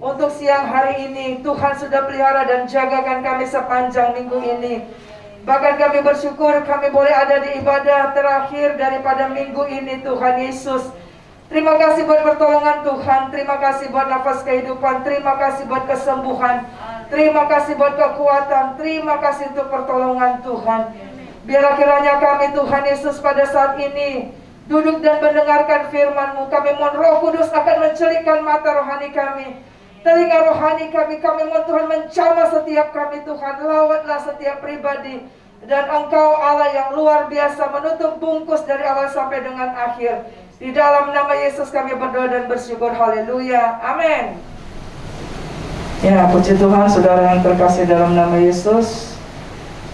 Untuk siang hari ini, Tuhan sudah pelihara dan jagakan kami sepanjang minggu ini. Bahkan kami bersyukur kami boleh ada di ibadah terakhir daripada minggu ini, Tuhan Yesus. Terima kasih buat pertolongan Tuhan, terima kasih buat nafas kehidupan, terima kasih buat kesembuhan, terima kasih buat kekuatan, terima kasih untuk pertolongan Tuhan. Biarlah kiranya kami, Tuhan Yesus, pada saat ini duduk dan mendengarkan firman-Mu. Kami mohon Roh Kudus akan mencelikkan mata rohani kami, telinga rohani kami. Kami mohon Tuhan menjamah setiap kami, Tuhan. Lawatlah setiap pribadi. Dan Engkau Allah yang luar biasa menutup bungkus dari awal sampai dengan akhir. Di dalam nama Yesus kami berdoa dan bersyukur. Haleluya. Amin. Ya, puji Tuhan, saudara yang terkasih dalam nama Yesus.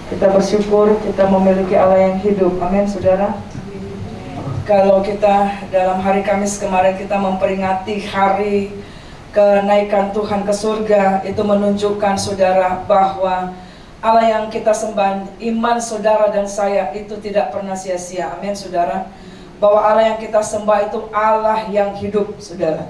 Kita bersyukur kita memiliki Allah yang hidup. Amin, saudara. Kalau kita dalam hari Kamis kemarin kita memperingati hari kenaikan Tuhan ke surga, itu menunjukkan saudara bahwa Allah yang kita sembah, iman saudara dan saya itu tidak pernah sia-sia. Amin, saudara. Bahwa Allah yang kita sembah itu Allah yang hidup, saudara.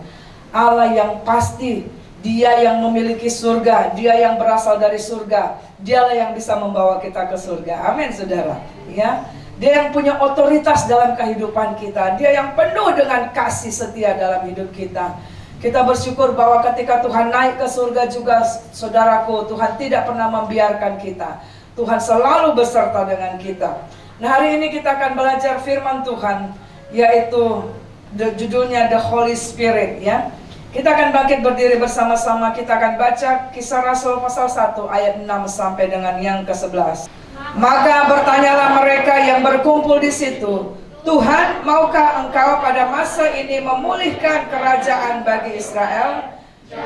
Allah yang pasti, Dia yang memiliki surga, Dia yang berasal dari surga, Dialah yang bisa membawa kita ke surga. Amin, saudara. Ya, Dia yang punya otoritas dalam kehidupan kita, Dia yang penuh dengan kasih setia dalam hidup kita. Kita bersyukur bahwa ketika Tuhan naik ke surga juga, saudaraku, Tuhan tidak pernah membiarkan kita. Tuhan selalu beserta dengan kita. Nah, hari ini kita akan belajar firman Tuhan, yaitu judulnya The Holy Spirit, ya. Kita akan bangkit berdiri bersama-sama. Kita akan baca Kisah Rasul pasal 1 ayat 6 sampai dengan yang ke-11. Maka bertanyalah mereka yang berkumpul di situ, Tuhan, maukah Engkau pada masa ini memulihkan kerajaan bagi Israel?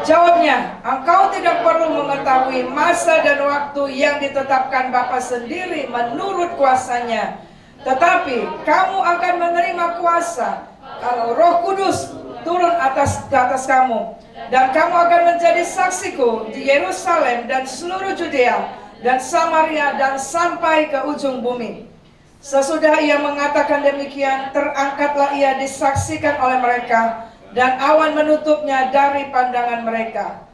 Jawabnya, Engkau tidak perlu mengetahui masa dan waktu yang ditetapkan Bapa sendiri menurut kuasanya. Tetapi kamu akan menerima kuasa kalau Roh Kudus turun ke atas kamu. Dan kamu akan menjadi saksiku di Yerusalem dan seluruh Judea dan Samaria dan sampai ke ujung bumi. Sesudah ia mengatakan demikian, terangkatlah ia disaksikan oleh mereka, dan awan menutupnya dari pandangan mereka.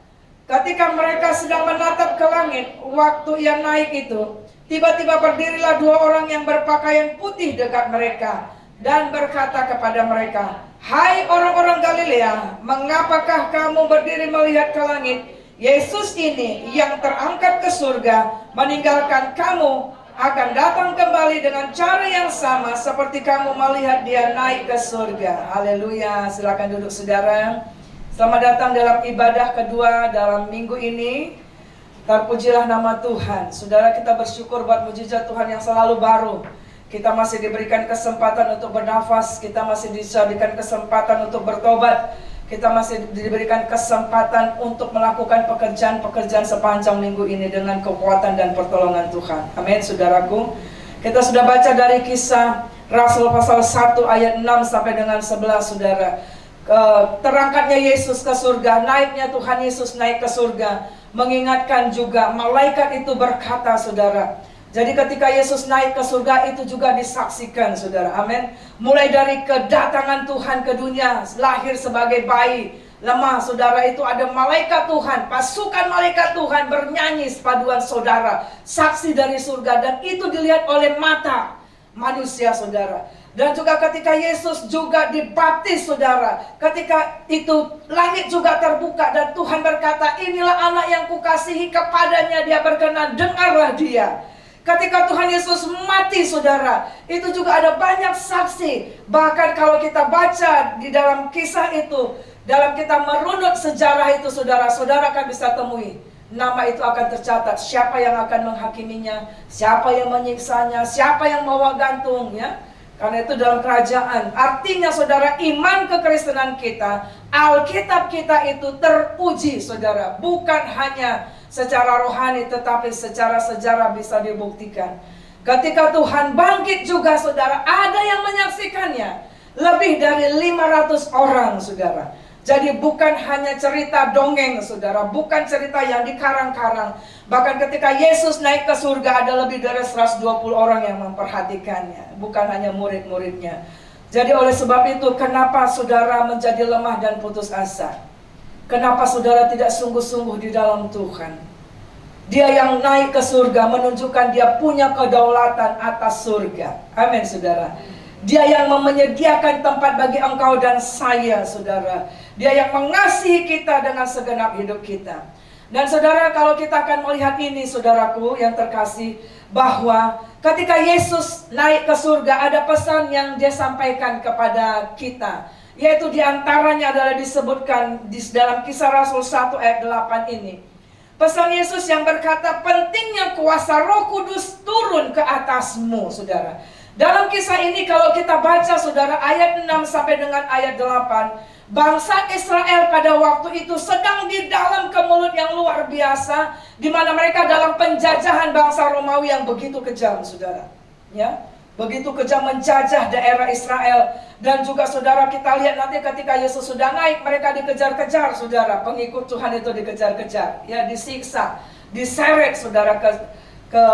Ketika mereka sedang menatap ke langit, waktu ia naik itu, tiba-tiba berdirilah dua orang yang berpakaian putih dekat mereka, dan berkata kepada mereka, Hai orang-orang Galilea, mengapakah kamu berdiri melihat ke langit? Yesus ini yang terangkat ke surga, meninggalkan kamu, akan datang kembali dengan cara yang sama seperti kamu melihat dia naik ke surga. Haleluya. Silakan duduk, saudara. Selamat datang dalam ibadah kedua dalam minggu ini. Terpujilah nama Tuhan. Saudara, kita bersyukur buat mujizat Tuhan yang selalu baru. Kita masih diberikan kesempatan untuk bernafas, kita masih diberikan kesempatan untuk bertobat, kita masih diberikan kesempatan untuk melakukan pekerjaan-pekerjaan sepanjang minggu ini dengan kekuatan dan pertolongan Tuhan. Amin, saudaraku. Kita sudah baca dari Kisah Rasul pasal 1 ayat 6 sampai dengan 11, saudara. Terangkatnya Yesus ke surga, naiknya Tuhan Yesus naik ke surga, mengingatkan juga malaikat itu berkata, saudara. Jadi ketika Yesus naik ke surga itu juga disaksikan, saudara. Amin. Mulai dari kedatangan Tuhan ke dunia, lahir sebagai bayi lemah, saudara, itu ada malaikat Tuhan, pasukan malaikat Tuhan bernyanyi sepaduan, saudara, saksi dari surga, dan itu dilihat oleh mata manusia, saudara. Dan juga ketika Yesus juga dibaptis, saudara, ketika itu langit juga terbuka dan Tuhan berkata, inilah anak yang kukasihi, kepadanya dia berkenan, dengarlah dia. Ketika Tuhan Yesus mati, saudara, itu juga ada banyak saksi. Bahkan kalau kita baca di dalam kisah itu, dalam kita merunut sejarah itu, saudara akan bisa temui. Nama itu akan tercatat, siapa yang akan menghakiminya, siapa yang menyiksanya, siapa yang bawa gantung, ya. Karena itu dalam kerajaan. Artinya, saudara, iman kekristenan kita, Alkitab kita itu teruji, saudara. Bukan hanya secara rohani, tetapi secara sejarah bisa dibuktikan. Ketika Tuhan bangkit juga, saudara, ada yang menyaksikannya. Lebih dari 500 orang, saudara. Jadi bukan hanya cerita dongeng, saudara. Bukan cerita yang dikarang-karang. Bahkan ketika Yesus naik ke surga, ada lebih dari 120 orang yang memperhatikannya. Bukan hanya murid-muridnya. Jadi oleh sebab itu, kenapa saudara menjadi lemah dan putus asa? Kenapa saudara tidak sungguh-sungguh di dalam Tuhan? Dia yang naik ke surga menunjukkan dia punya kedaulatan atas surga. Amin saudara. Dia yang menyediakan tempat bagi engkau dan saya saudara. Dia yang mengasihi kita dengan segenap hidup kita. Dan saudara, kalau kita akan melihat ini saudaraku yang terkasih, bahwa ketika Yesus naik ke surga ada pesan yang dia sampaikan kepada kita, yaitu diantaranya adalah disebutkan di dalam Kisah Rasul 1 ayat 8 ini. Pesan Yesus yang berkata pentingnya kuasa Roh Kudus turun ke atasmu saudara. Dalam kisah ini kalau kita baca saudara ayat 6 sampai dengan ayat 8, bangsa Israel pada waktu itu sedang di dalam kemelut yang luar biasa, di mana mereka dalam penjajahan bangsa Romawi yang begitu kejam saudara. Ya, begitu kejam menjajah daerah Israel. Dan juga saudara kita lihat nanti ketika Yesus sudah naik, mereka dikejar-kejar saudara. Pengikut Tuhan itu dikejar-kejar, ya, disiksa, diseret saudara ke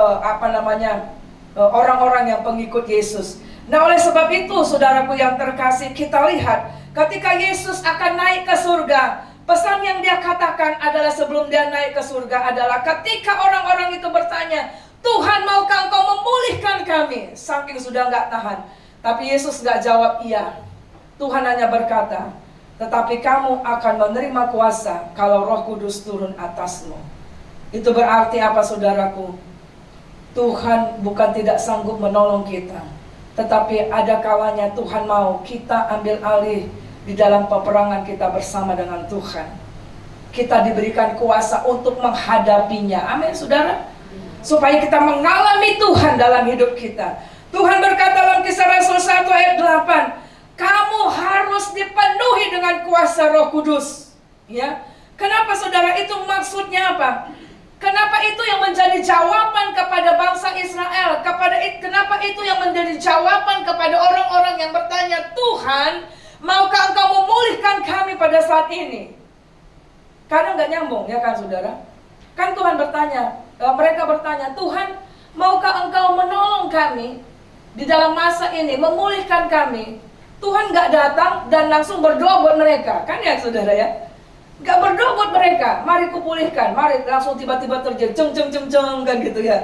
orang-orang yang pengikut Yesus. Nah oleh sebab itu saudaraku yang terkasih, kita lihat ketika Yesus akan naik ke surga, pesan yang dia katakan adalah sebelum dia naik ke surga adalah ketika orang-orang itu bertanya, Tuhan maukah engkau memulihkan kami? Saking sudah nggak tahan. Tapi Yesus nggak jawab iya. Tuhan hanya berkata, tetapi kamu akan menerima kuasa kalau Roh Kudus turun atasmu. Itu berarti apa saudaraku? Tuhan bukan tidak sanggup menolong kita, tetapi ada kalanya Tuhan mau kita ambil alih di dalam peperangan kita bersama dengan Tuhan. Kita diberikan kuasa untuk menghadapinya. Amin saudara. Supaya kita mengalami Tuhan dalam hidup kita. Tuhan berkata dalam Kisah Rasul 1 ayat 8, kamu harus dipenuhi dengan kuasa Roh Kudus. Ya, kenapa saudara? Itu maksudnya apa? Kenapa itu yang menjadi jawaban kepada bangsa Israel? Kenapa itu yang menjadi jawaban kepada orang-orang yang bertanya, Tuhan, maukah engkau memulihkan kami pada saat ini? Karena nggak nyambung, ya kan saudara? Kan Tuhan bertanya, mereka bertanya, Tuhan, maukah engkau menolong kami di dalam masa ini, memulihkan kami? Tuhan nggak datang dan langsung berdoa buat mereka, kan ya saudara ya? Nggak berdoa buat mereka, mari kupulihkan, mari langsung tiba-tiba terjadi ceng kan gitu ya?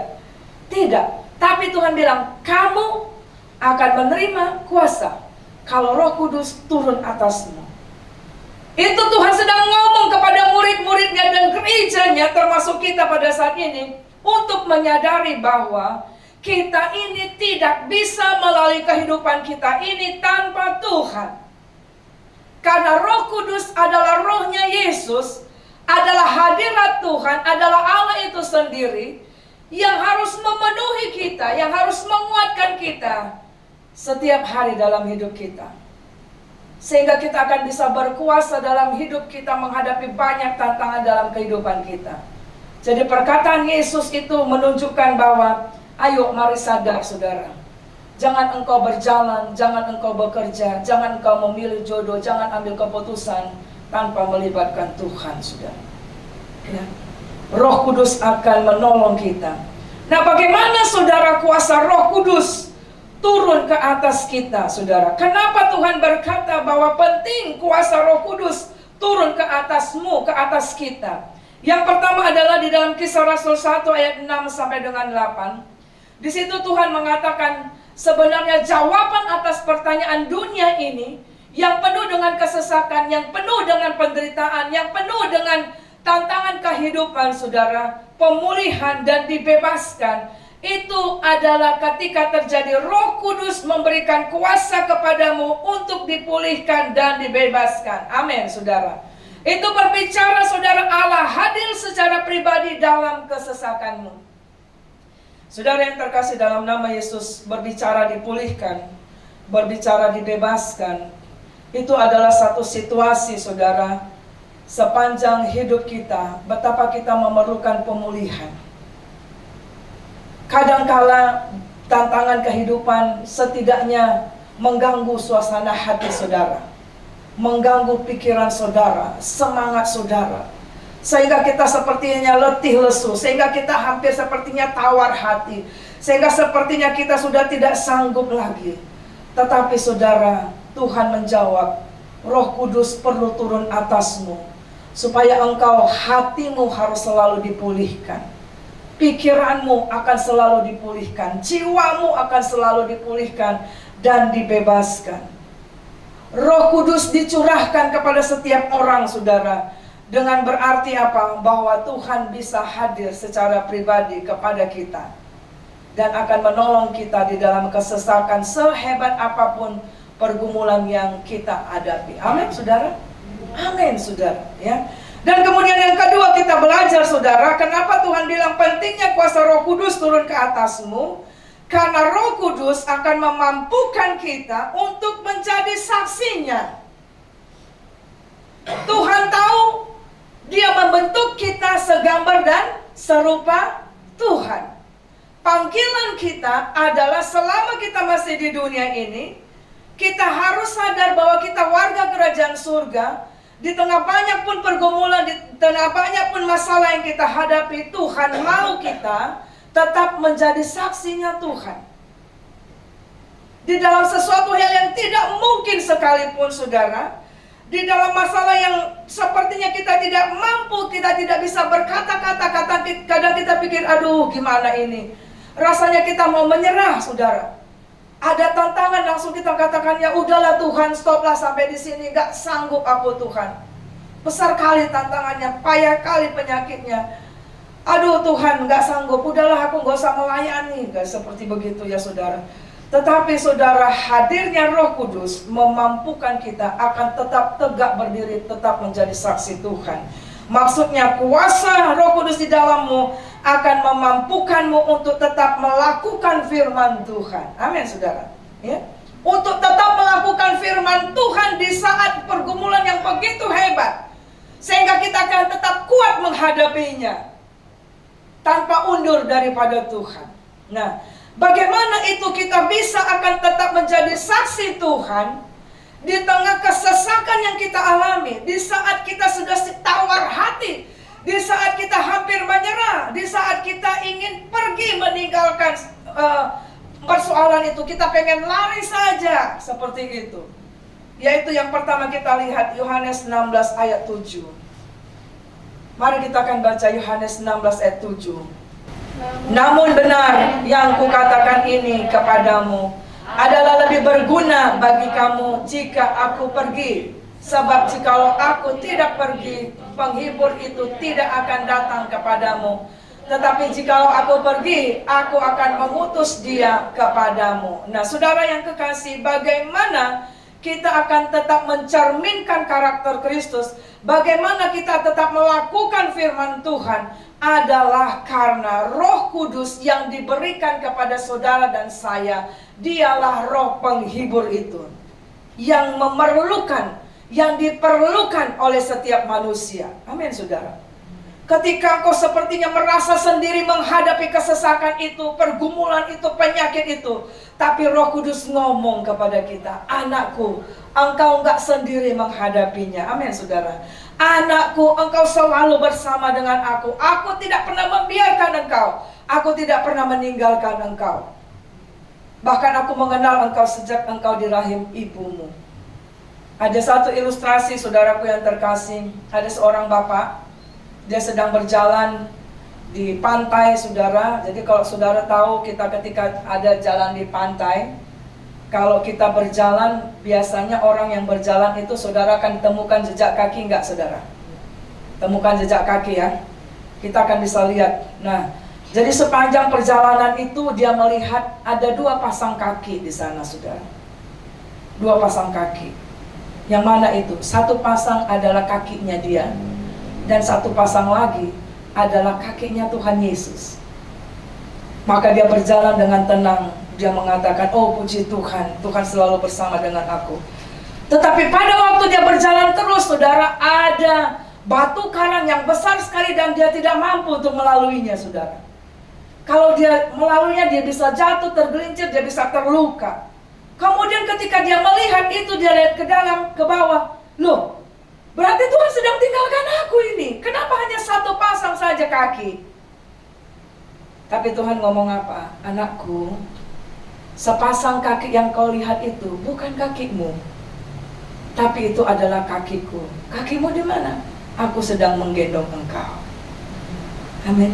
Tidak. Tapi Tuhan bilang, kamu akan menerima kuasa kalau Roh Kudus turun atasmu. Itu Tuhan sedang ngomong kepada murid-muridnya dan gerejanya, termasuk kita pada saat ini, untuk menyadari bahwa kita ini tidak bisa melalui kehidupan kita ini tanpa Tuhan. Karena Roh Kudus adalah rohnya Yesus, adalah hadirat Tuhan, adalah Allah itu sendiri yang harus memenuhi kita, yang harus menguatkan kita setiap hari dalam hidup kita. Sehingga kita akan bisa berkuasa dalam hidup kita menghadapi banyak tantangan dalam kehidupan kita. Jadi perkataan Yesus itu menunjukkan bahwa ayo mari sadar saudara. Jangan engkau berjalan, jangan engkau bekerja, jangan engkau memilih jodoh, jangan ambil keputusan tanpa melibatkan Tuhan saudara. Ya. Roh Kudus akan menolong kita. Nah bagaimana saudara kuasa Roh Kudus turun ke atas kita saudara? Kenapa Tuhan berkata bahwa penting kuasa Roh Kudus turun ke atasmu, ke atas kita? Yang pertama adalah di dalam Kisah Rasul 1 ayat 6 sampai dengan 8. Di situ Tuhan mengatakan sebenarnya jawaban atas pertanyaan dunia ini yang penuh dengan kesesakan, yang penuh dengan penderitaan, yang penuh dengan tantangan kehidupan saudara, pemulihan dan dibebaskan, itu adalah ketika terjadi Roh Kudus memberikan kuasa kepadamu untuk dipulihkan dan dibebaskan. Amin saudara. Itu berbicara saudara Allah hadir secara pribadi dalam kesesakanmu. Saudara yang terkasih, dalam nama Yesus, berbicara dipulihkan, berbicara dibebaskan, itu adalah satu situasi saudara sepanjang hidup kita, betapa kita memerlukan pemulihan. Kadangkala tantangan kehidupan setidaknya mengganggu suasana hati saudara, mengganggu pikiran saudara, semangat saudara, sehingga kita sepertinya letih lesu, sehingga kita hampir sepertinya tawar hati, sehingga sepertinya kita sudah tidak sanggup lagi. Tetapi saudara, Tuhan menjawab, Roh Kudus perlu turun atasmu. supaya engkau, hatimu harus selalu dipulihkan, pikiranmu akan selalu dipulihkan, jiwamu akan selalu dipulihkan dan dibebaskan. Roh Kudus dicurahkan kepada setiap orang, saudara, dengan berarti apa? Bahwa Tuhan bisa hadir secara pribadi kepada kita dan akan menolong kita di dalam kesesakan sehebat apapun pergumulan yang kita hadapi. Amin, saudara. Amin, saudara. Ya. Dan kemudian yang kedua kita belajar, saudara, kenapa Tuhan bilang pentingnya kuasa Roh Kudus turun ke atasmu? Karena Roh Kudus akan memampukan kita untuk menjadi saksinya. Tuhan tahu Dia membentuk kita segambar dan serupa Tuhan. Panggilan kita adalah selama kita masih di dunia ini, kita harus sadar bahwa kita warga kerajaan surga. Di tengah banyak pun pergumulan, di tengah banyak pun masalah yang kita hadapi, Tuhan mau kita tetap menjadi saksinya Tuhan. Di dalam sesuatu hal yang tidak mungkin sekalipun, saudara, di dalam masalah yang sepertinya kita tidak mampu, kita tidak bisa berkata-kata, kadang kita pikir, aduh gimana ini, rasanya kita mau menyerah, saudara. Ada tantangan, langsung kita katakan, ya udahlah Tuhan, stoplah sampai di sini, gak sanggup aku Tuhan. Besar kali tantangannya, payah kali penyakitnya. Aduh Tuhan, gak sanggup, udahlah aku gak usah melayani. Gak seperti begitu ya saudara. Tetapi saudara, hadirnya Roh Kudus memampukan kita akan tetap tegak berdiri, tetap menjadi saksi Tuhan. Maksudnya kuasa Roh Kudus di dalammu akan memampukanmu untuk tetap melakukan firman Tuhan. Amin, saudara. Ya, untuk tetap melakukan firman Tuhan di saat pergumulan yang begitu hebat, sehingga kita akan tetap kuat menghadapinya tanpa undur daripada Tuhan. Nah, bagaimana itu kita bisa akan tetap menjadi saksi Tuhan di tengah kesesakan yang kita alami, di saat kita sudah tawar hati, di saat kita hampir menyerah, di saat kita ingin pergi meninggalkan persoalan itu, kita pengen lari saja, seperti itu. Yaitu yang pertama kita lihat Yohanes 16 ayat 7. Mari kita akan baca Yohanes 16 ayat 7. Namun benar yang kukatakan ini kepadamu adalah lebih berguna bagi kamu jika aku pergi. Sebab jikalau aku tidak pergi, penghibur itu tidak akan datang kepadamu. Tetapi jikalau aku pergi, aku akan mengutus dia kepadamu. Nah, saudara yang kekasih, bagaimana kita akan tetap mencerminkan karakter Kristus? Bagaimana kita tetap melakukan firman Tuhan? Adalah karena Roh Kudus yang diberikan kepada saudara dan saya. Dialah Roh penghibur itu yang yang diperlukan oleh setiap manusia. Amin, saudara. Ketika engkau sepertinya merasa sendiri menghadapi kesesakan itu, pergumulan itu, penyakit itu, tapi Roh Kudus ngomong kepada kita, anakku, engkau enggak sendiri menghadapinya. Amin, saudara. Anakku, engkau selalu bersama dengan aku. Aku tidak pernah membiarkan engkau. Aku tidak pernah meninggalkan engkau. Bahkan aku mengenal engkau sejak engkau di rahim ibumu. Ada satu ilustrasi, saudaraku yang terkasih. Ada seorang bapak, dia sedang berjalan di pantai, saudara. Jadi kalau saudara tahu, kita ketika ada jalan di pantai, kalau kita berjalan, biasanya orang yang berjalan itu saudara akan temukan jejak kaki, enggak saudara? Temukan jejak kaki ya. Kita akan bisa lihat. Nah, jadi sepanjang perjalanan itu dia melihat ada 2 pasang kaki di sana, saudara. 2 pasang kaki. Yang mana itu? Satu pasang adalah kakinya dia, dan satu pasang lagi adalah kakinya Tuhan Yesus. Maka dia berjalan dengan tenang. Dia mengatakan, oh puji Tuhan, Tuhan selalu bersama dengan aku. Tetapi pada waktu dia berjalan terus, saudara, ada batu karang yang besar sekali dan dia tidak mampu untuk melaluinya, saudara. Kalau dia melaluinya, dia bisa jatuh, tergelincir, dia bisa terluka. Kemudian ketika dia melihat itu, dia lihat ke dalam, ke bawah. Loh, berarti Tuhan sedang tinggalkan aku ini. Kenapa hanya satu pasang saja kaki? Tapi Tuhan ngomong apa? Anakku, sepasang kaki yang kau lihat itu bukan kakimu, tapi itu adalah kakiku. Kakimu di mana? aku sedang menggendong engkau. Amin.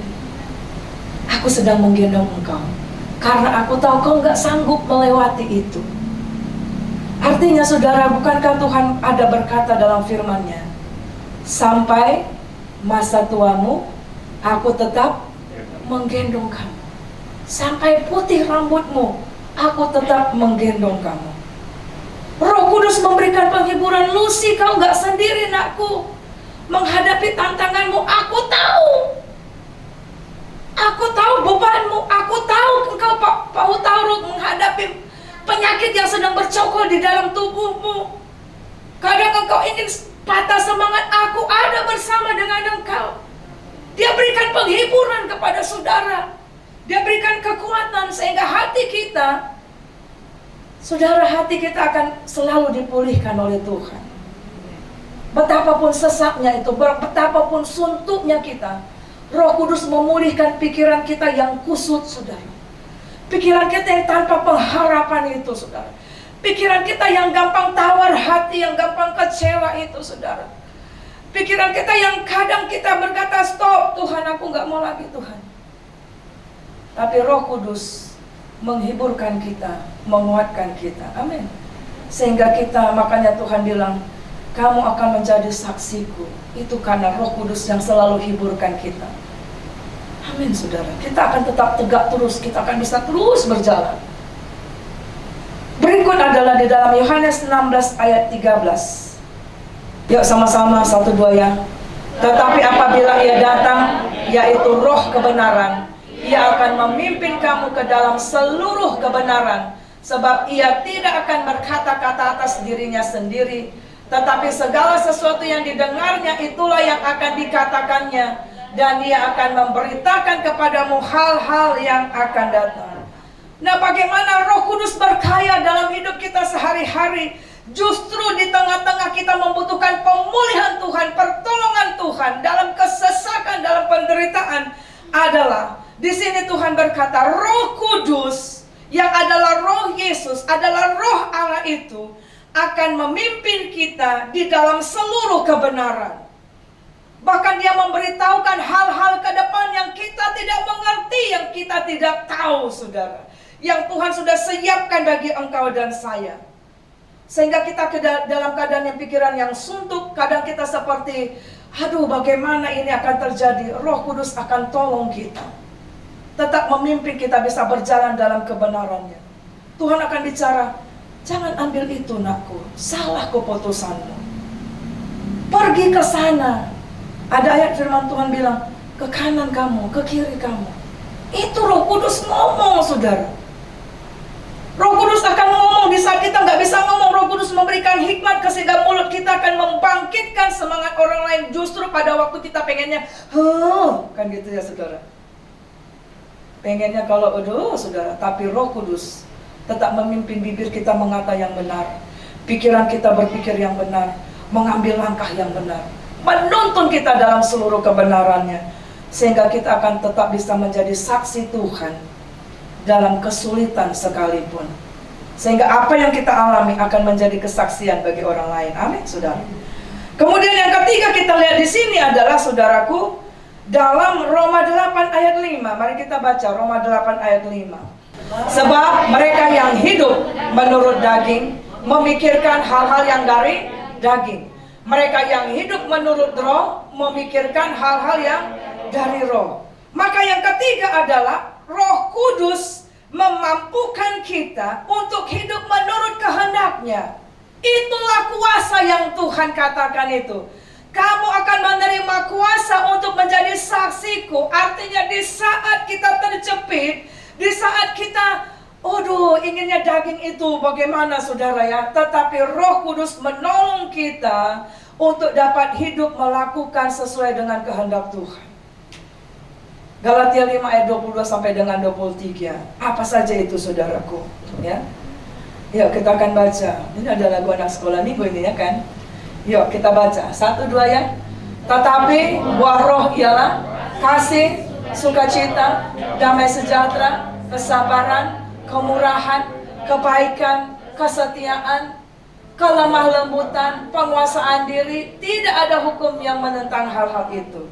Aku sedang menggendong engkau, karena aku tahu kau nggak sanggup melewati itu. Artinya saudara, bukankah Tuhan ada berkata dalam firman-Nya, sampai masa tuamu, aku tetap menggendong kamu. Sampai putih rambutmu, aku tetap menggendong kamu. Roh Kudus memberikan penghiburan. Lucy, kau nggak sendiri, nakku. Menghadapi tantanganmu, aku tahu. Aku tahu bebanmu. Aku tahu engkau tahu menghadapi penyakit yang sedang bercokol di dalam tubuhmu. Kadang engkau ingin patah semangat. Aku ada bersama dengan engkau. Dia berikan penghiburan kepada saudara. Dia berikan kekuatan sehingga hati kita, saudara, hati kita akan selalu dipulihkan oleh Tuhan. Betapapun sesaknya itu, betapapun suntuknya kita, Roh Kudus memulihkan pikiran kita yang kusut, saudara. Pikiran kita yang tanpa pengharapan itu, saudara. Pikiran kita yang gampang tawar hati, yang gampang kecewa itu, saudara. Pikiran kita yang kadang kita berkata, stop Tuhan, aku gak mau lagi Tuhan. Tapi Roh Kudus menghiburkan kita, menguatkan kita. Amin. Sehingga kita, makanya Tuhan bilang, kamu akan menjadi saksiku. Itu karena Roh Kudus yang selalu hiburkan kita. Amin, saudara. Kita akan tetap tegak terus. Kita akan bisa terus berjalan. Berikut adalah di dalam Yohanes 16 ayat 13. Yuk sama-sama 1-2 ya. Tetapi apabila ia datang, yaitu Roh kebenaran, ia akan memimpin kamu ke dalam seluruh kebenaran. Sebab ia tidak akan berkata-kata atas dirinya sendiri, tetapi segala sesuatu yang didengarnya itulah yang akan dikatakannya, dan dia akan memberitakan kepadamu hal-hal yang akan datang. Nah, bagaimana Roh Kudus berkarya dalam hidup kita sehari-hari? Justru di tengah-tengah kita membutuhkan pemulihan Tuhan, pertolongan Tuhan dalam kesesakan, dalam penderitaan, adalah di sini Tuhan berkata, Roh Kudus yang adalah Roh Yesus, adalah Roh Allah itu akan memimpin kita di dalam seluruh kebenaran. Bahkan dia memberitahukan hal-hal ke depan yang kita tidak mengerti, yang kita tidak tahu, saudara. Yang Tuhan sudah siapkan bagi engkau dan saya. Sehingga kita dalam keadaan yang pikiran yang suntuk, kadang kita seperti, aduh bagaimana ini akan terjadi. Roh Kudus akan tolong kita. Tetap memimpin kita bisa berjalan dalam kebenarannya. Tuhan akan bicara, jangan ambil itu nakku, salah keputusanmu. Pergi ke sana. Ada ayat firman Tuhan bilang, ke kanan kamu, ke kiri kamu. Itu Roh Kudus ngomong, saudara. Roh Kudus akan ngomong di saat kita nggak bisa ngomong. Roh Kudus memberikan hikmat sehingga mulut kita akan membangkitkan semangat orang lain. Justru pada waktu kita pengennya, kan gitu ya saudara. Pengennya kalau, saudara. Tapi Roh Kudus tetap memimpin bibir kita mengata yang benar. Pikiran kita berpikir yang benar. Mengambil langkah yang benar. Menuntun kita dalam seluruh kebenarannya. Sehingga kita akan tetap bisa menjadi saksi Tuhan dalam kesulitan sekalipun. Sehingga apa yang kita alami akan menjadi kesaksian bagi orang lain. Amin, saudara. Kemudian yang ketiga kita lihat di sini adalah, saudaraku, dalam Roma 8 ayat 5. Mari kita baca Roma 8 ayat 5. Sebab mereka yang hidup menurut daging memikirkan hal-hal yang dari daging. Mereka yang hidup menurut roh memikirkan hal-hal yang dari roh. Maka yang ketiga adalah Roh Kudus memampukan kita untuk hidup menurut kehendaknya. Itulah kuasa yang Tuhan katakan itu. Kamu akan menerima kuasa untuk menjadi saksiku. Artinya di saat kita terjepit, di saat kita, inginnya daging itu bagaimana saudara ya. Tetapi Roh Kudus menolong kita untuk dapat hidup melakukan sesuai dengan kehendak Tuhan. Galatia 5 ayat 22 sampai dengan 23. Apa saja itu saudaraku? Ya. Yuk kita akan baca. Ini ada lagu anak sekolah minggu ini ya kan? Yuk kita baca. 1, 2 ya. Tetapi buah roh ialah kasih, sukacita, damai sejahtera, kesabaran, kemurahan, kebaikan, kesetiaan, kelemah lembutan, penguasaan diri. Tidak ada hukum yang menentang hal-hal itu.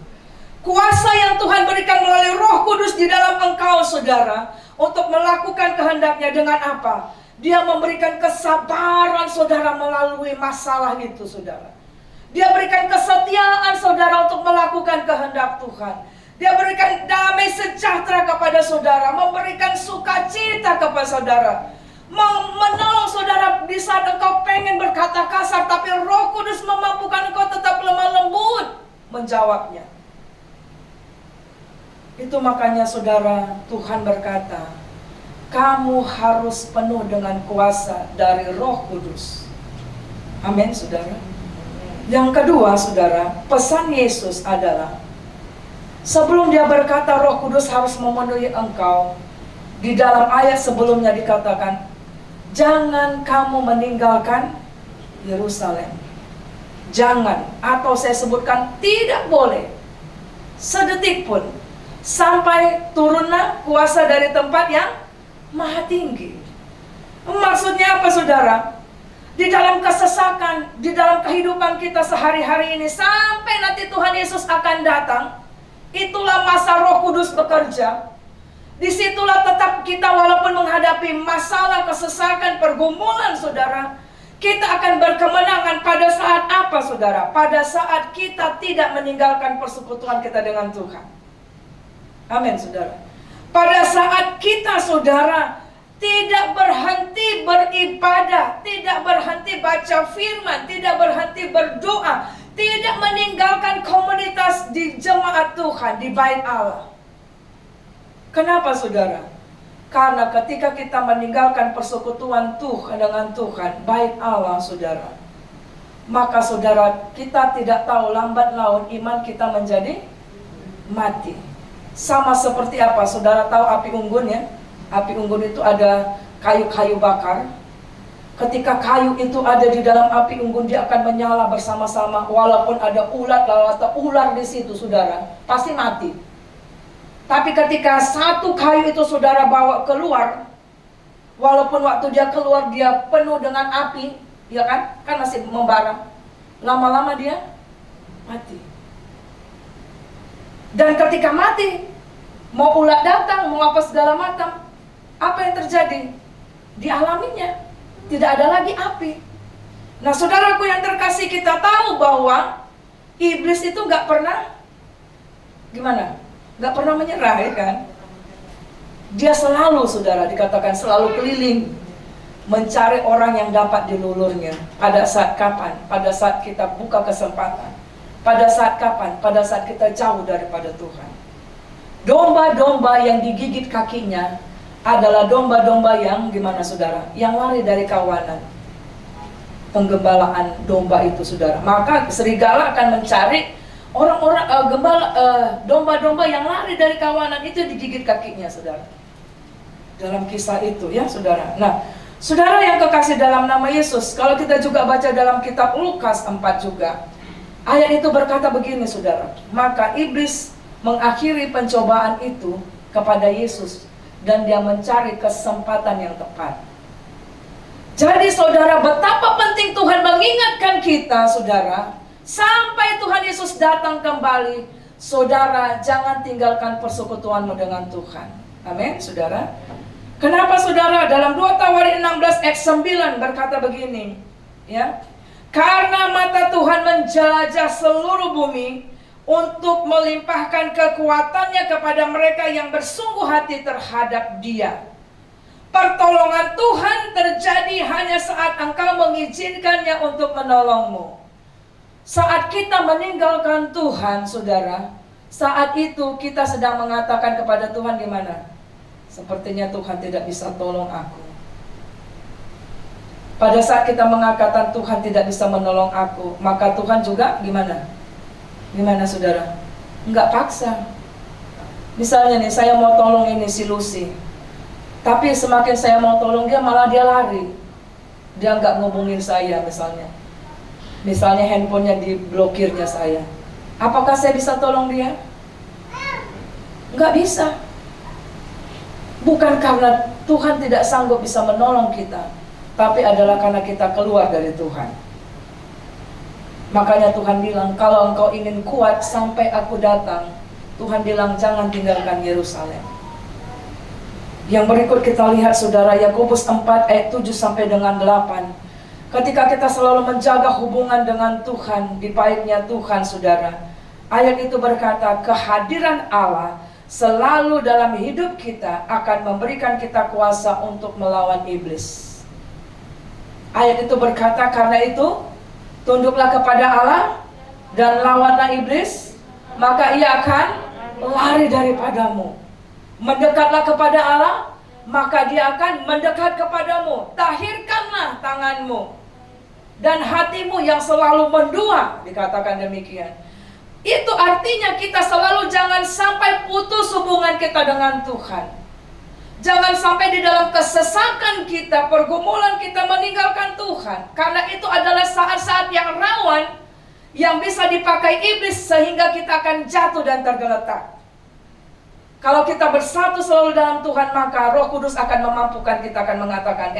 Kuasa yang Tuhan berikan melalui Roh Kudus di dalam engkau, saudara, untuk melakukan kehendaknya dengan apa? Dia memberikan kesabaran saudara melalui masalah itu, saudara. Dia berikan kesetiaan saudara untuk melakukan kehendak Tuhan. Dia berikan damai sejahtera kepada saudara, memberikan sukacita kepada saudara, menolong saudara di saat engkau pengen berkata kasar, tapi Roh Kudus memampukan engkau tetap lemah lembut menjawabnya. Itu makanya saudara, Tuhan berkata, kamu harus penuh dengan kuasa dari Roh Kudus. Amin, saudara. Yang kedua, saudara, pesan Yesus adalah, sebelum dia berkata Roh Kudus harus memenuhi engkau, di dalam ayat sebelumnya dikatakan, jangan kamu meninggalkan Yerusalem. Jangan, atau saya sebutkan tidak boleh, sedetik pun, sampai turunlah kuasa dari tempat yang maha tinggi. Maksudnya apa, saudara? Di dalam kesesakan, di dalam kehidupan kita sehari-hari ini, sampai nanti Tuhan Yesus akan datang, itulah masa Roh Kudus bekerja. Disitulah tetap kita walaupun menghadapi masalah, kesesakan, pergumulan, saudara, kita akan berkemenangan pada saat apa, saudara? Pada saat kita tidak meninggalkan persekutuan kita dengan Tuhan. Amin, saudara. Pada saat kita, saudara, tidak berhenti beribadah, tidak berhenti baca firman, tidak berhenti berdoa, tidak meninggalkan komunitas di jemaat Tuhan, di bait Allah. Kenapa, saudara? Karena ketika kita meninggalkan persekutuan Tuhan dengan Tuhan, bait Allah, saudara, maka saudara, kita tidak tahu lambat laun iman kita menjadi mati. Sama seperti apa? Saudara tahu api unggun ya? Api unggun itu ada kayu-kayu bakar. Ketika kayu itu ada di dalam api unggun, dia akan menyala bersama-sama. Walaupun ada ulat atau ular di situ, saudara, pasti mati. Tapi ketika satu kayu itu saudara bawa keluar, walaupun waktu dia keluar dia penuh dengan api, ya kan? Kan masih membara. Lama-lama dia mati. Dan ketika mati, mau ulat datang, mau apa segala macam, apa yang terjadi? Dialaminya, tidak ada lagi api. Nah, saudaraku yang terkasih, kita tahu bahwa iblis itu gak pernah, gimana? Gak pernah menyerah, ya kan? Dia selalu, saudara, dikatakan selalu keliling, mencari orang yang dapat dilulurnya. Pada saat kapan? Pada saat kita buka kesempatan. Pada saat kapan? Pada saat kita jauh daripada Tuhan. Domba-domba yang digigit kakinya adalah domba-domba yang gimana, saudara? Yang lari dari kawanan. Penggembalaan domba itu, saudara. Maka serigala akan mencari orang-orang domba-domba yang lari dari kawanan itu, digigit kakinya, saudara. Dalam kisah itu, ya, saudara. Nah, saudara yang kekasih dalam nama Yesus, kalau kita juga baca dalam kitab Lukas 4 juga, ayat itu berkata begini, saudara. Maka iblis mengakhiri pencobaan itu kepada Yesus, dan dia mencari kesempatan yang tepat. Jadi, saudara, betapa penting Tuhan mengingatkan kita, saudara, sampai Tuhan Yesus datang kembali. Saudara, jangan tinggalkan persekutuanmu dengan Tuhan. Amin, saudara. Kenapa, saudara? Dalam 2 Tawarik 16 ayat 9 berkata begini, ya. Karena mata Tuhan menjelajah seluruh bumi untuk melimpahkan kekuatannya kepada mereka yang bersungguh hati terhadap Dia. Pertolongan Tuhan terjadi hanya saat engkau mengizinkannya untuk menolongmu. Saat kita meninggalkan Tuhan, saudara, saat itu kita sedang mengatakan kepada Tuhan, gimana? Sepertinya Tuhan tidak bisa tolong aku. Pada saat kita mengatakan Tuhan tidak bisa menolong aku, maka Tuhan juga gimana? Gimana, saudara? Enggak paksa. Misalnya nih, saya mau tolong ini si Lucy, tapi semakin saya mau tolong dia, malah dia lari. Dia enggak ngubungin saya, misalnya. Misalnya handphonenya diblokirnya saya. Apakah saya bisa tolong dia? Enggak bisa. Bukan karena Tuhan tidak sanggup bisa menolong kita, tapi adalah karena kita keluar dari Tuhan. Makanya Tuhan bilang, kalau engkau ingin kuat sampai aku datang, Tuhan bilang jangan tinggalkan Yerusalem. Yang berikut kita lihat saudara, Yakobus 4 ayat 7 sampai dengan 8. Ketika kita selalu menjaga hubungan dengan Tuhan, di baiknya Tuhan saudara, ayat itu berkata, kehadiran Allah selalu dalam hidup kita akan memberikan kita kuasa untuk melawan iblis. Ayat itu berkata, karena itu tunduklah kepada Allah dan lawanlah iblis, maka ia akan lari daripadamu. Mendekatlah kepada Allah, maka dia akan mendekat kepadamu. Tahirkanlah tanganmu dan hatimu yang selalu mendua, dikatakan demikian. Itu artinya kita selalu jangan sampai putus hubungan kita dengan Tuhan. Jangan sampai di dalam kesesakan kita, pergumulan kita meninggalkan Tuhan. Karena itu adalah saat-saat yang rawan, yang bisa dipakai iblis sehingga kita akan jatuh dan tergeletak. Kalau kita bersatu selalu dalam Tuhan, maka Roh Kudus akan memampukan kita, akan mengatakan,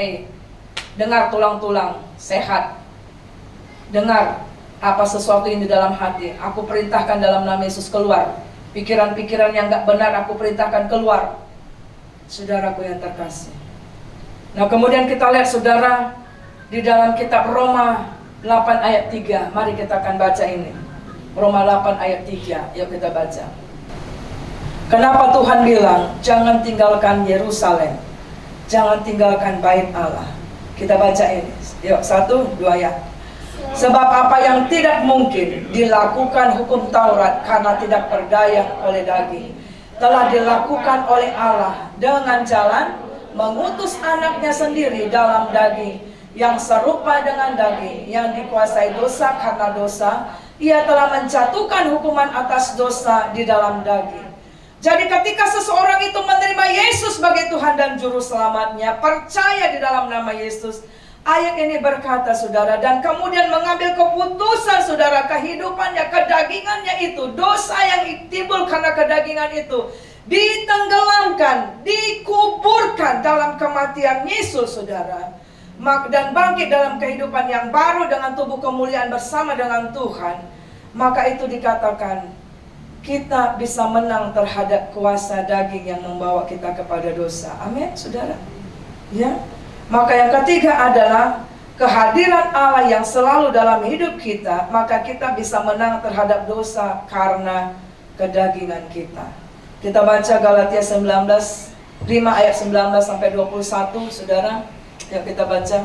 dengar tulang-tulang sehat. Dengar apa sesuatu ini dalam hati. Aku perintahkan dalam nama Yesus keluar. Pikiran-pikiran yang gak benar aku perintahkan keluar. Saudaraku yang terkasih. Nah kemudian kita lihat saudara, di dalam kitab Roma 8 ayat 3. Mari kita akan baca ini. Roma 8 ayat 3. Yuk kita baca. Kenapa Tuhan bilang jangan tinggalkan Yerusalem, jangan tinggalkan bait Allah? Kita baca ini. Yuk 1, 2 ayat. Sebab apa yang tidak mungkin dilakukan hukum Taurat karena tidak berdaya oleh daging, telah dilakukan oleh Allah dengan jalan mengutus anaknya sendiri dalam daging, yang serupa dengan daging, yang dikuasai dosa karena dosa. Ia telah menjatuhkan hukuman atas dosa di dalam daging. Jadi ketika seseorang itu menerima Yesus sebagai Tuhan dan Juru Selamatnya, percaya di dalam nama Yesus, ayat ini berkata saudara, dan kemudian mengambil keputusan saudara, kehidupannya, kedagingannya itu, dosa yang timbul karena kedagingan itu ditenggelamkan, dikuburkan dalam kematian Yesus saudara, dan bangkit dalam kehidupan yang baru dengan tubuh kemuliaan bersama dengan Tuhan. Maka itu dikatakan kita bisa menang terhadap kuasa daging yang membawa kita kepada dosa. Amin saudara. Ya. Maka yang ketiga adalah kehadiran Allah yang selalu dalam hidup kita, maka kita bisa menang terhadap dosa karena kedagingan kita. Kita baca Galatia 19, 5 ayat 19 sampai 21, saudara. Yuk kita baca.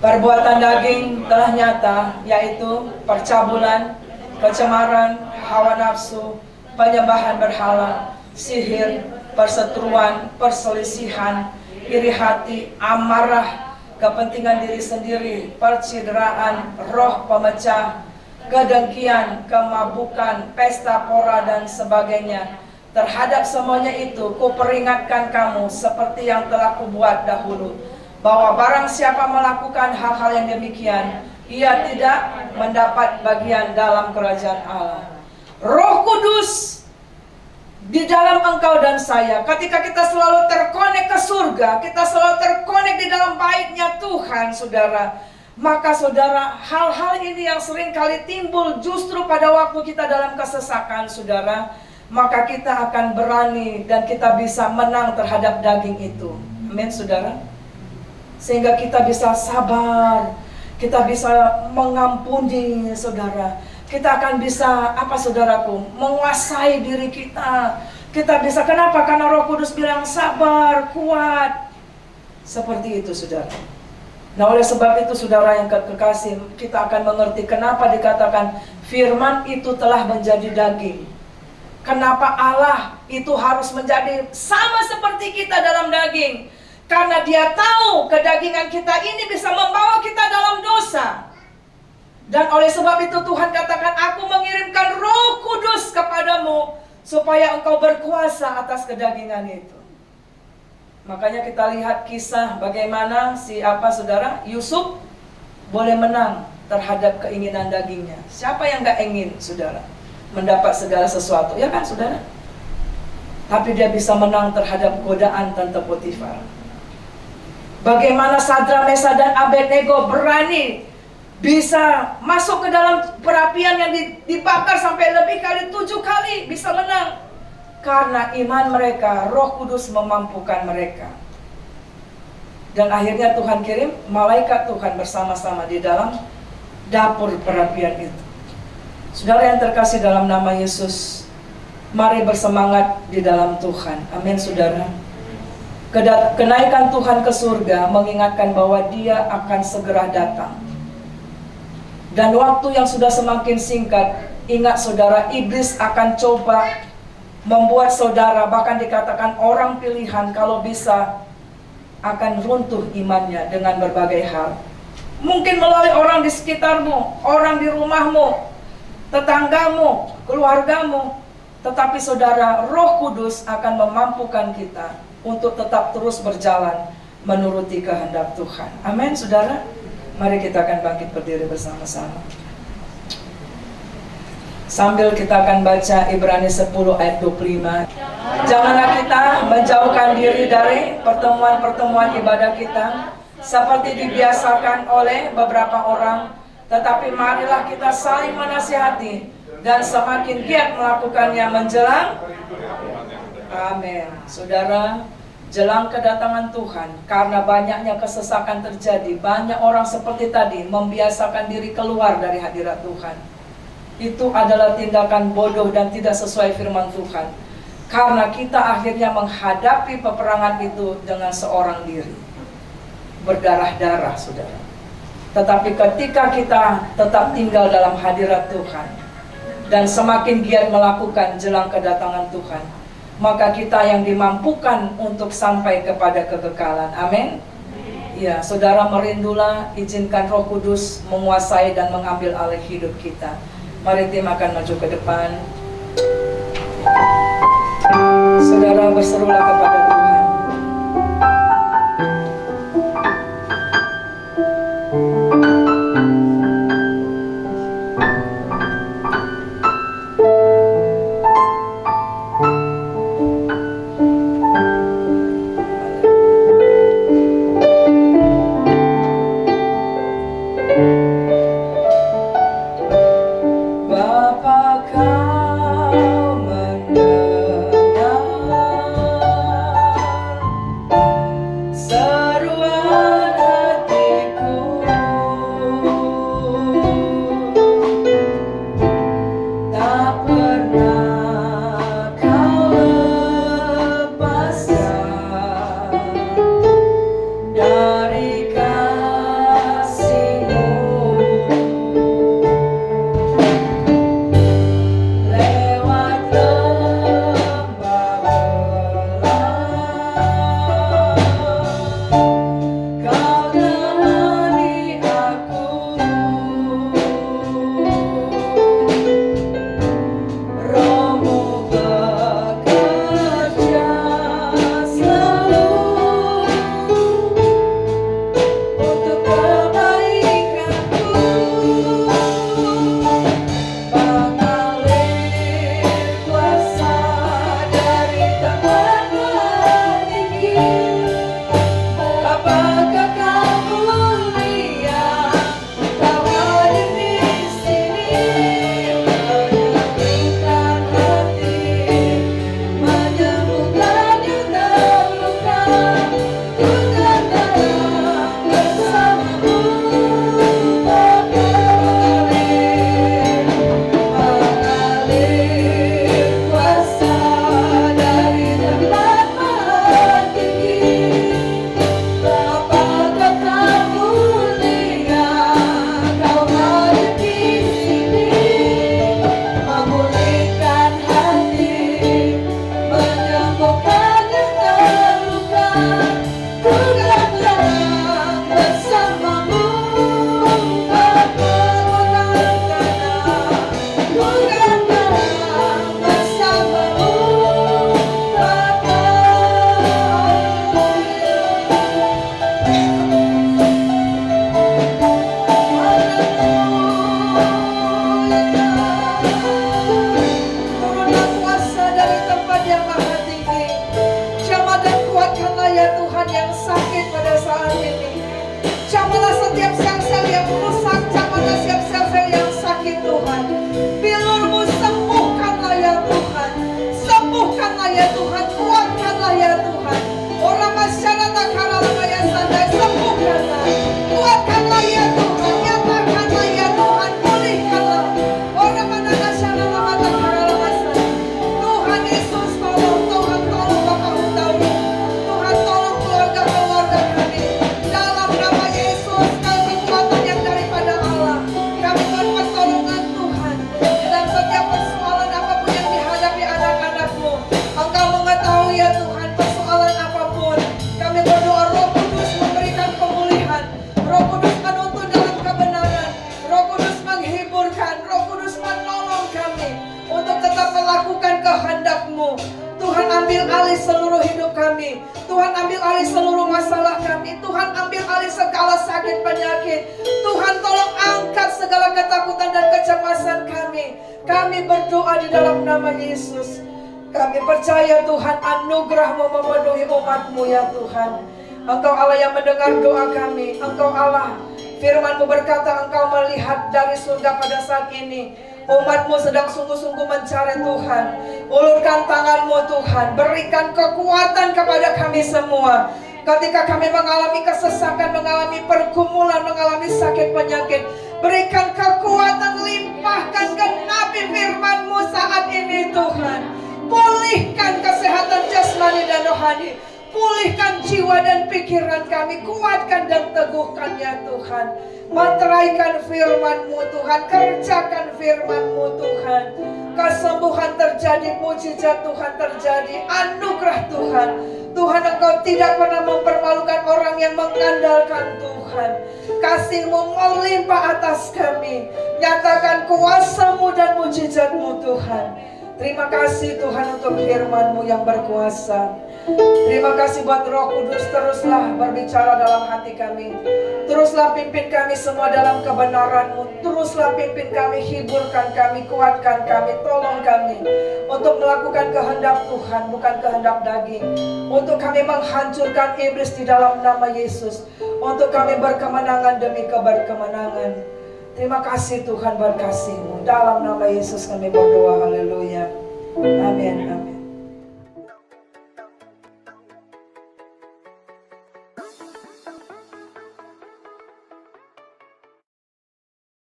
Perbuatan daging telah nyata, yaitu percabulan, kecemaran, hawa nafsu, penyembahan berhala, sihir, perseteruan, perselisihan, iri hati, amarah, kepentingan diri sendiri, percideraan, roh pemecah, kedengkian, kemabukan, pesta pora dan sebagainya. Terhadap semuanya itu kuperingatkan kamu seperti yang telah kubuat dahulu, bahwa barang siapa melakukan hal-hal yang demikian, ia tidak mendapat bagian dalam kerajaan Allah. Roh Kudus di dalam engkau dan saya, ketika kita selalu terkonek ke surga, kita selalu terkonek di dalam baitnya Tuhan saudara, maka saudara, hal-hal ini yang sering kali timbul justru pada waktu kita dalam kesesakan saudara, maka kita akan berani dan kita bisa menang terhadap daging itu. Amin saudara. Sehingga kita bisa sabar, kita bisa mengampuni saudara. Kita akan bisa, apa saudaraku, menguasai diri kita. Kita bisa, kenapa? Karena Roh Kudus bilang sabar, kuat. Seperti itu saudara. Nah oleh sebab itu saudara yang kekasih, kita akan mengerti kenapa dikatakan firman itu telah menjadi daging. Kenapa Allah itu harus menjadi sama seperti kita dalam daging. Karena dia tahu kedagingan kita ini bisa membawa kita dalam dosa. Dan oleh sebab itu Tuhan katakan, aku mengirimkan Roh Kudus kepadamu supaya engkau berkuasa atas kedagingan itu. Makanya kita lihat kisah bagaimana saudara, Yusuf boleh menang terhadap keinginan dagingnya. Siapa yang gak ingin saudara mendapat segala sesuatu, ya kan saudara? Tapi dia bisa menang terhadap godaan Tante Potifar. Bagaimana Sadra, Mesa, dan Abednego berani bisa masuk ke dalam perapian yang dibakar sampai lebih kali 7 kali bisa menang. Karena iman mereka, Roh Kudus memampukan mereka. Dan akhirnya Tuhan kirim malaikat Tuhan bersama-sama di dalam dapur perapian itu. Saudara yang terkasih dalam nama Yesus, mari bersemangat di dalam Tuhan. Amin saudara. Kenaikan Tuhan ke surga mengingatkan bahwa Dia akan segera datang. Dan waktu yang sudah semakin singkat, ingat saudara, iblis akan coba membuat saudara, bahkan dikatakan orang pilihan, kalau bisa akan runtuh imannya dengan berbagai hal. Mungkin melalui orang di sekitarmu, orang di rumahmu, tetanggamu, keluargamu. Tetapi saudara, Roh Kudus akan memampukan kita untuk tetap terus berjalan menuruti kehendak Tuhan. Amin saudara. Mari kita akan bangkit berdiri bersama-sama. Sambil kita akan baca Ibrani 10 ayat 25. Janganlah kita menjauhkan diri dari pertemuan-pertemuan ibadah kita seperti dibiasakan oleh beberapa orang, tetapi marilah kita saling menasihati dan semakin giat melakukannya menjelang. Amin. Saudara, jelang kedatangan Tuhan, karena banyaknya kesesakan terjadi, banyak orang seperti tadi membiasakan diri keluar dari hadirat Tuhan. Itu adalah tindakan bodoh dan tidak sesuai firman Tuhan. Karena kita akhirnya menghadapi peperangan itu dengan seorang diri, berdarah-darah saudara. Tetapi ketika kita tetap tinggal dalam hadirat Tuhan dan semakin giat melakukan jelang kedatangan Tuhan, maka kita yang dimampukan untuk sampai kepada kekekalan. Amin. Ya, saudara, merindulah, izinkan Roh Kudus menguasai dan mengambil alih hidup kita. Mari tim akan maju ke depan. Saudara, berserulah kepada Tuhan. Tuhan yang sakit pada saat ini. Jamahlah setiap sel-sel yang rusak, jamahlah setiap sel-sel yang sakit Tuhan. Bilur-Mu sembuhkanlah ya Tuhan. Sembuhkanlah ya Tuhan, kuatkanlah ya Tuhan. Orang masyarakat karalama ya sandai, sembuhkanlah. Kuatkanlah ya Tuhan, nyatakanlah ya Tuhan, pulihkanlah. Orang mana nasyarakat mata karalama sandai. Tuhan Yesus tolong, Tuhan tolong Bapak Utawi. Tuhan tolong keluarga-keluarga kami. Dalam nama Yesus, kami kekuatan yang daripada Allah. Kami mohon pertolongan Tuhan. Dalam setiap persoalan apapun yang dihadapi anak-anak-Mu, Engkau mengetahui ya Tuhan persoalan apapun. Kami berdoa Roh Kudus memberikan pemulihan. Roh Kudus menuntun dalam kebenaran. Roh Kudus menghiburkan. Roh Kudus menolong kami untuk tetap melakukan kehendak-Mu. Tuhan ambil alih seluruh hidup kami. Tuhan ambil alih seluruh masalah kami. Tuhan ambil alih segala sakit penyakit. Tuhan tolong angkat segala ketakutan dan kecemasan kami. Kami berdoa di dalam nama Yesus. Kami percaya Tuhan anugerah-Mu memenuhi umat-Mu ya Tuhan. Engkau Allah yang mendengar doa kami. Engkau Allah, firman-Mu berkata Engkau melihat dari surga pada saat ini. Umat-Mu sedang sungguh-sungguh mencari Tuhan. Ulurkan tangan-Mu Tuhan. Berikan kekuatan kepada kami semua. Ketika kami mengalami kesesakan, mengalami pergumulan, mengalami sakit penyakit, berikan kekuatan, limpahkan genapi firman-Mu saat ini Tuhan. Pulihkan kesehatan jasmani dan rohani. Pulihkan jiwa dan pikiran kami. Kuatkan dan teguhkan ya Tuhan. Materaikan firman-Mu Tuhan. Kerjakan firman-Mu Tuhan. Kesembuhan terjadi, mujizat Tuhan terjadi, anugerah Tuhan. Tuhan Engkau tidak pernah mempermalukan orang yang mengandalkan Tuhan. Kasih-Mu melimpah atas kami. Nyatakan kuasa-Mu dan mujizat-Mu Tuhan. Terima kasih Tuhan untuk firman-Mu yang berkuasa. Terima kasih buat Roh Kudus, teruslah berbicara dalam hati kami. Teruslah pimpin kami semua dalam kebenaran-Mu. Teruslah pimpin kami, hiburkan kami, kuatkan kami, tolong kami untuk melakukan kehendak Tuhan, bukan kehendak daging. Untuk kami menghancurkan iblis di dalam nama Yesus. Untuk kami berkemenangan demi keberkemenangan. Terima kasih Tuhan buat kasih-Mu. Dalam nama Yesus kami berdoa, haleluya.